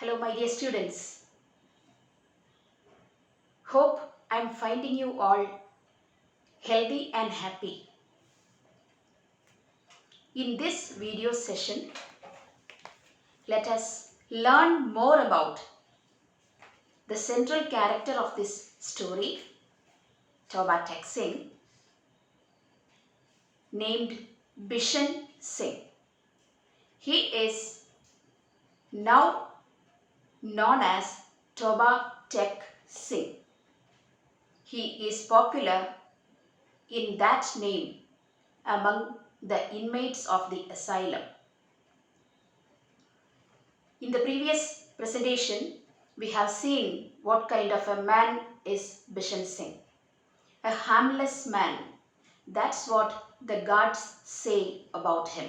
Hello, my dear students. Hope I'm finding you all healthy and happy. In this video session, let us learn more about the central character of this story, Toba Singh, named Bishan Singh. He is now known as Toba Singh. He is popular in that name among the inmates of the asylum. In the previous presentation, we have seen what kind of a man is Bishan Singh. A harmless man. That's what the guards say about him.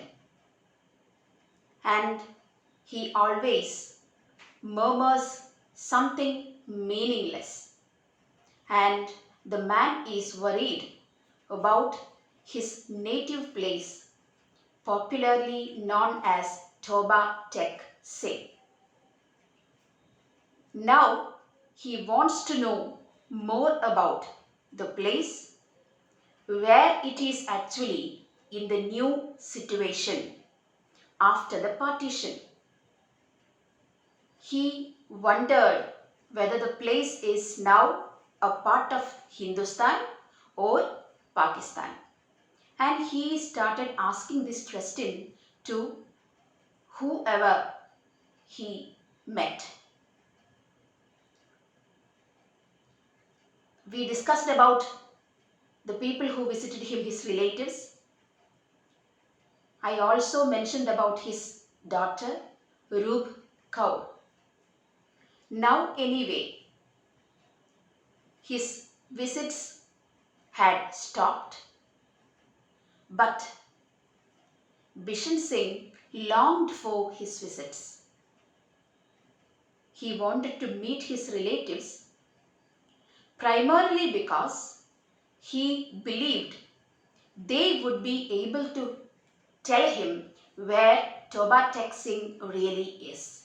And he always murmurs something meaningless. And the man is worried about his native place, popularly known as Toba Singh. Now he wants to know more about the place where it is actually in the new situation after the partition. He wondered whether the place is now a part of Hindustan or Pakistan. And he started asking this question to whoever he met. We discussed about the people who visited him, his relatives. I also mentioned about his daughter, Roob Kaur. Now anyway, his visits had stopped, but Bishan Singh longed for his visits. He wanted to meet his relatives primarily because he believed they would be able to tell him where Toba Singh really is.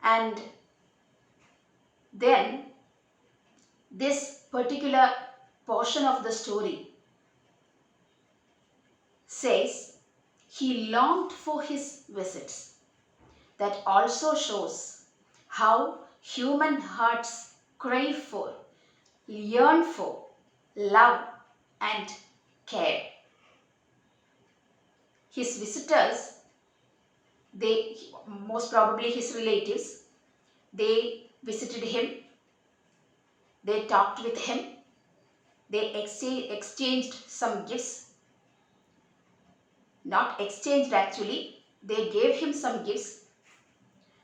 And then this particular portion of the story says he longed for his visits. That also shows how human hearts crave for, yearn for love and care. His visitors, most probably his relatives, they visited him, they talked with him, they exchanged some gifts. Not exchanged actually, they gave him some gifts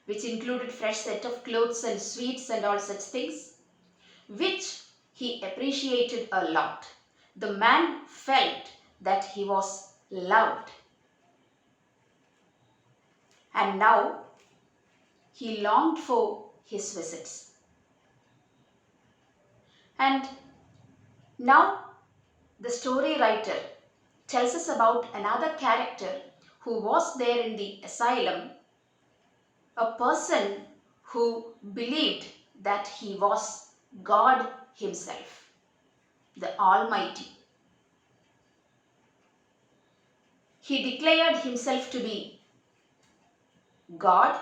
which included fresh set of clothes and sweets and all such things, which he appreciated a lot. The man felt that he was loved. And now he longed for his visits. And now the story writer tells us about another character who was there in the asylum, a person who believed that he was God himself, the Almighty. He declared himself to be God,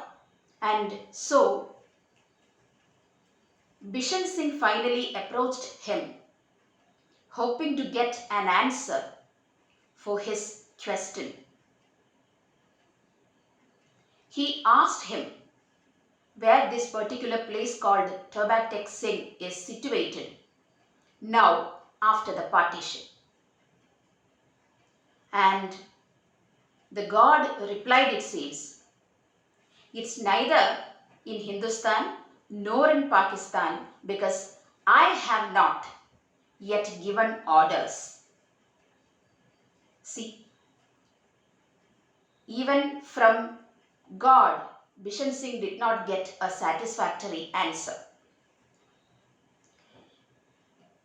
and so Bishan Singh finally approached him, hoping to get an answer for his question. He asked him where this particular place called Toba Singh is situated now after the partition. And the God replied, it seems, it's neither in Hindustan nor in Pakistan because I have not yet given orders. See, even from God, Bishan Singh did not get a satisfactory answer.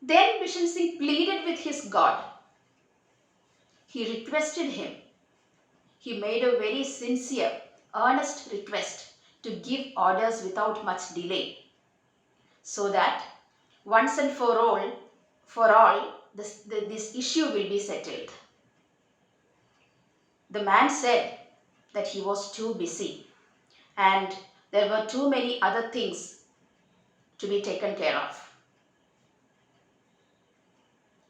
Then Bishan Singh pleaded with his God. He requested him. He made a very sincere earnest request to give orders without much delay, so that once and for all, this issue will be settled. The man said that he was too busy and there were too many other things to be taken care of.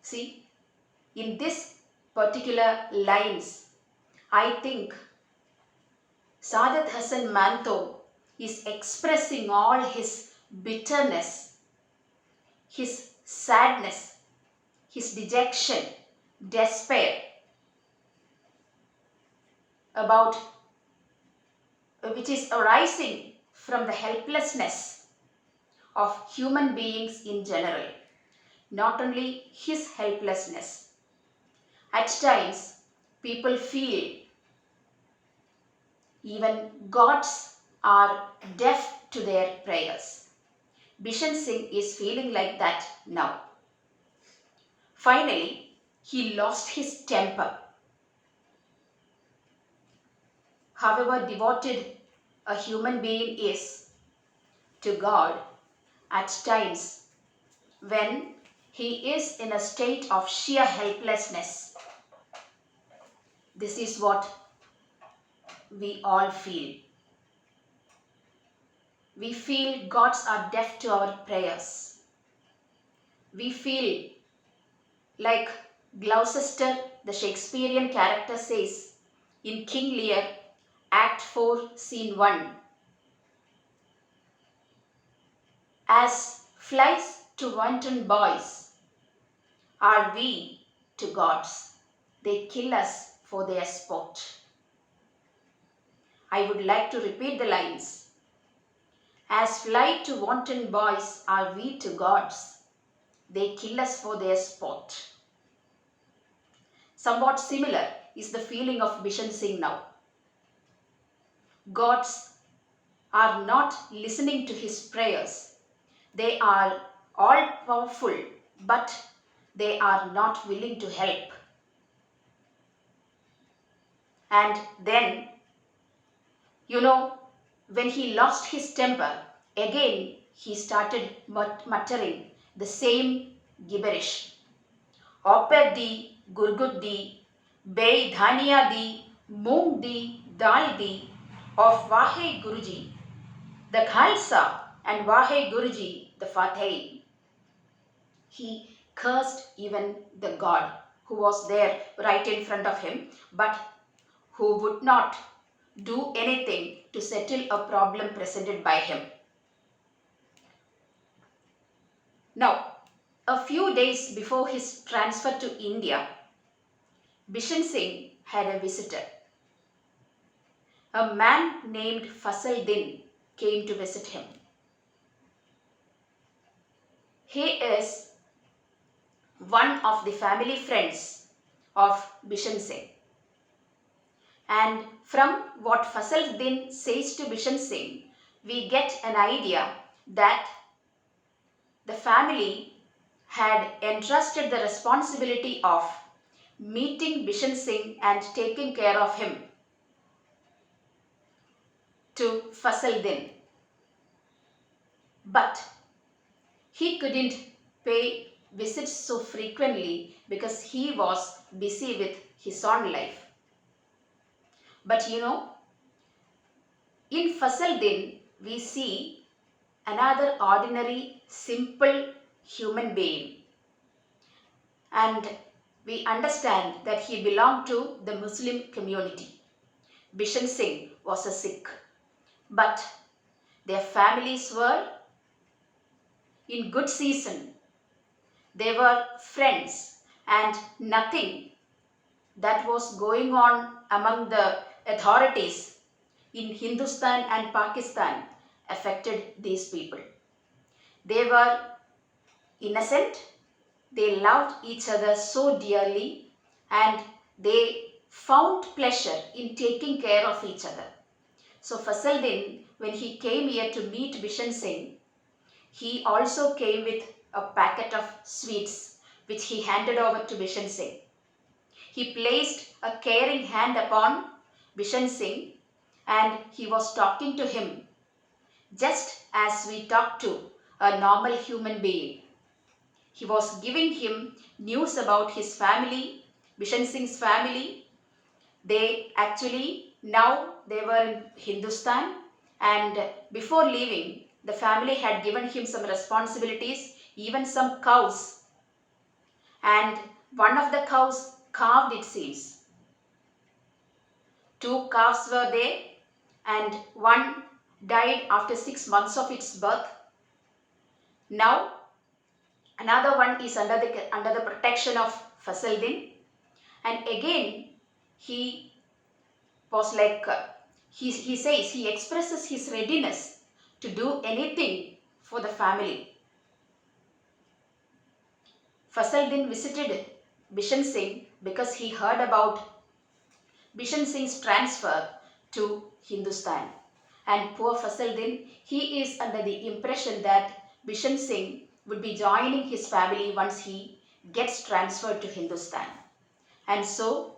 See, in this particular lines, I think Sadat Hassan Manto is expressing all his bitterness, his sadness, his dejection, despair about which is arising from the helplessness of human beings in general, not only his helplessness. At times, people feel even gods are deaf to their prayers. Bishan Singh is feeling like that now. Finally, he lost his temper. However devoted a human being is to God, at times when he is in a state of sheer helplessness, this is what we all feel. We feel gods are deaf to our prayers. We feel like Gloucester, the Shakespearean character, says in King Lear, Act 4, Scene 1, as flies to wanton boys are we to gods. They kill us for their sport. I would like to repeat the lines. As fly to wanton boys are we to gods. They kill us for their sport. Somewhat similar is the feeling of Bishan Singh now. Gods are not listening to his prayers. They are all powerful, but they are not willing to help. And then, when he lost his temper, again he started muttering the same gibberish. Oped di, gurgut di, bei dhania di, moong di, dal di, of Vahe Guruji, the Khalsa, and Vahe Guruji, the Fateh. He cursed even the God who was there right in front of him, but who would not do anything to settle a problem presented by him. Now, a few days before his transfer to India, Bishan Singh had a visitor. A man named Fasal Din came to visit him. He is one of the family friends of Bishan Singh. And from what Fasal Din says to Bishan Singh, we get an idea that the family had entrusted the responsibility of meeting Bishan Singh and taking care of him to Fasal Din. But he couldn't pay visits so frequently because he was busy with his own life. But in Fasal Din, we see another ordinary, simple human being. And we understand that he belonged to the Muslim community. Bishan Singh was a Sikh, but their families were in good season. They were friends, and nothing that was going on among the authorities in Hindustan and Pakistan affected these people. They were innocent, they loved each other so dearly, and they found pleasure in taking care of each other. So Fasal Din, when he came here to meet Bishan Singh, he also came with a packet of sweets which he handed over to Bishan Singh. He placed a caring hand upon Bishan Singh and he was talking to him just as we talk to a normal human being. He was giving him news about his family, Bishan Singh's family. They actually, now they were in Hindustan, and before leaving, the family had given him some responsibilities, even some cows, and one of the cows calved, it seems. Two calves were there, and one died after 6 months of its birth. Now another one is under the protection of Fasaldin, and again he was like he says, he expresses his readiness to do anything for the family. Fasaldin visited Bishan Singh because he heard about Bishan Singh's transfer to Hindustan. And poor Fasaldin, he is under the impression that Bishan Singh would be joining his family once he gets transferred to Hindustan. And so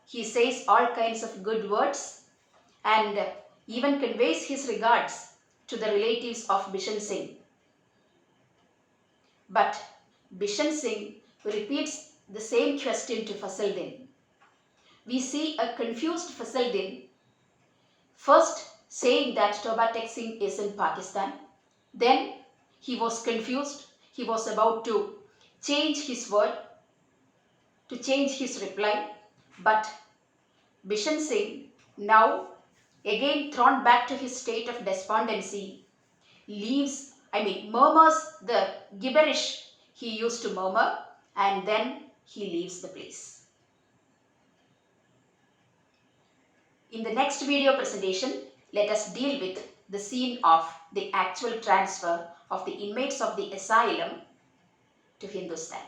he says all kinds of good words and even conveys his regards to the relatives of Bishan Singh. But Bishan Singh repeats the same question to Fasaldin. We see a confused Fasaldin first saying that Toba Singh is in Pakistan. Then he was confused. He was about to change his word, to change his reply. But Bishan Singh, now again thrown back to his state of despondency, murmurs the gibberish he used to murmur, and then he leaves the place. In the next video presentation, let us deal with the scene of the actual transfer of the inmates of the asylum to Hindustan.